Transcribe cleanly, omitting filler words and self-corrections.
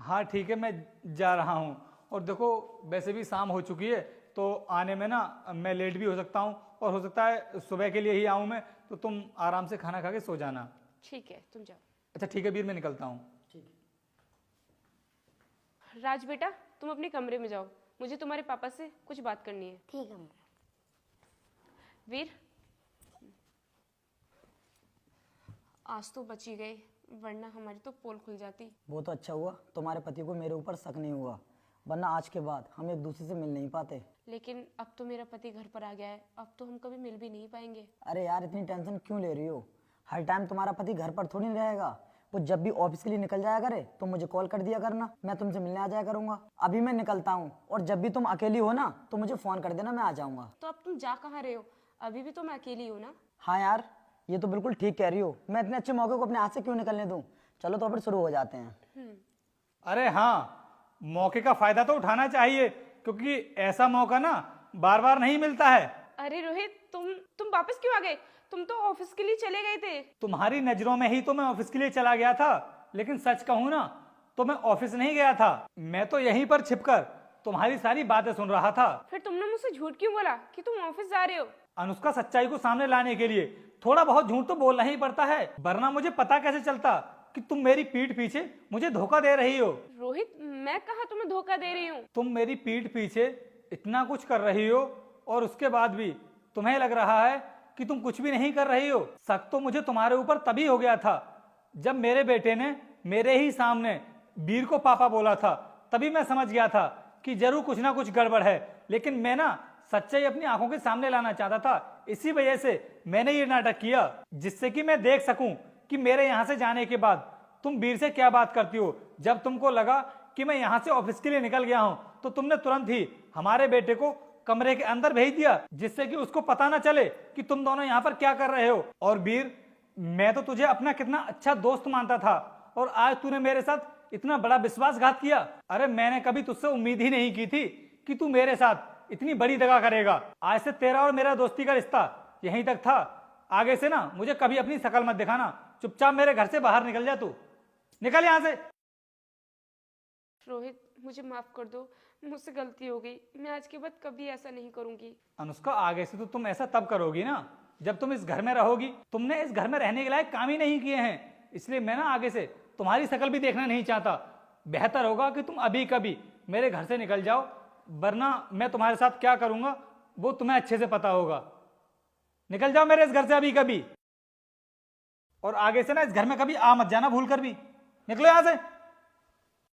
हाँ ठीक है, मैं जा रहा हूँ। और देखो वैसे भी शाम हो चुकी है, तो आने में ना मैं लेट भी हो सकता हूँ, और हो सकता है सुबह के लिए ही आऊँ मैं, तो तुम आराम से खाना खा के सो जाना। ठीक है, तुम जाओ। अच्छा ठीक है वीर, मैं निकलता हूँ। राज बेटा, तुम अपने कमरे में जाओ, मुझे तुम्हारे पापा से कुछ बात करनी है। ठीक है अम्मा। वीर, आज तो बची गई, वरना हमारी तो पोल खुल जाती। वो तो अच्छा हुआ तुम्हारे पति को मेरे ऊपर शक नहीं हुआ, वरना आज के बाद हम एक दूसरे से मिल नहीं पाते। लेकिन अब तो मेरा पति घर पर आ गया है, अब तो हम कभी मिल भी नहीं पाएंगे। अरे यार इतनी टेंशन क्यों ले रही हो? हर टाइम तुम्हारा पति घर पर थोड़ी नहीं रहेगा। वो जब भी ऑफिस के लिए निकल जाया करे तो मुझे कॉल कर दिया करना, मैं तुमसे मिलने आ जाया करूंगा। अभी मैं निकलता हूँ, और जब भी तुम अकेली हो ना तो मुझे फोन कर देना, मैं आ जाऊंगा। तो अब तुम जा कहाँ रहे हो? अभी भी तो मैं अकेली हूँ ना। हाँ यार, ये तो बिल्कुल ठीक कह रही हो। मैं इतने अच्छे मौके को अपने हाथ से क्यों निकलने दूं? चलो तो फिर शुरू हो जाते हैं। अरे हाँ, मौके का फायदा तो उठाना चाहिए, क्योंकि ऐसा मौका ना बार बार नहीं मिलता है। अरे रोहित, तुम वापस क्यों आ गए? तुम तो ऑफिस के लिए चले गए थे। तुम्हारी नजरों में ही तो मैं ऑफिस के लिए चला गया था, लेकिन सच कहूँ ना तो मैं ऑफिस नहीं गया था। मैं तो यहीं पर छिपकर तुम्हारी सारी बातें सुन रहा था। फिर तुमने मुझसे झूठ क्यों बोला कि तुम ऑफिस जा रहे हो? अनुष्का, सच्चाई को सामने लाने के लिए थोड़ा बहुत झूठ तो बोलना ही पड़ता है, वरना मुझे पता कैसे चलता कि तुम मेरी पीठ पीछे मुझे धोखा दे रही हो। रोहित, मैं कहाँ तुम्हें धोखा दे रही हूँ? तुम मेरी पीठ पीछे इतना कुछ कर रही हो, और उसके बाद भी तुम्हें लग रहा है कि तुम कुछ भी नहीं कर रही हो। शक तो मुझे तुम्हारे ऊपर तभी हो गया था जब मेरे बेटे ने मेरे ही सामने वीर को पापा बोला था। तभी मैं समझ गया था कि जरूर कुछ ना कुछ गड़बड़ है, लेकिन मैं ना सच्चाई अपनी आंखों के सामने लाना चाहता था। इसी वजह से मैंने ये नाटक किया, जिससे कि मैं देख सकूं कि मेरे यहाँ से जाने के बाद तुम वीर से क्या बात करती हो। जब तुमको लगा कि मैं यहाँ से ऑफिस के लिए निकल गया हूँ, तो तुमने तुरंत ही हमारे बेटे को कमरे के अंदर भेज दिया, जिससे कि उसको पता ना चले कि तुम दोनों यहाँ पर क्या कर रहे हो। और वीर, मैं तो तुझे अपना कितना अच्छा दोस्त मानता था, और आज तूने मेरे साथ इतना बड़ा विश्वासघात किया। अरे मैंने कभी तुझसे उम्मीद ही नहीं की थी कि तू मेरे साथ इतनी बड़ी दगा करेगा। आज से तेरा और मेरा दोस्ती का रिश्ता यहीं तक था। आगे से ना मुझे कभी अपनी शकल मत दिखाना। चुपचाप मेरे घर से बाहर निकल जा, तू निकल यहाँ से। रोहित, मुझे माफ कर दो, मुझसे गलती हो गई। मैं आज के बाद कभी ऐसा नहीं करूंगी। अनुष्का, आगे से तो तुम ऐसा तब करोगी ना जब तुम इस घर में रहोगी। तुमने इस घर में रहने के लायक काम ही नहीं किए हैं, इसलिए मैं ना आगे से तुम्हारी शकल भी देखना नहीं चाहता। बेहतर होगा कि तुम अभी कभी मेरे घर से निकल जाओ, वरना मैं तुम्हारे साथ क्या करूंगा वो तुम्हें अच्छे से पता होगा। निकल जाओ मेरे इस घर से अभी कभी, और आगे से ना इस घर में कभी आ मत जाना भूल कर भी। निकलो यहां से।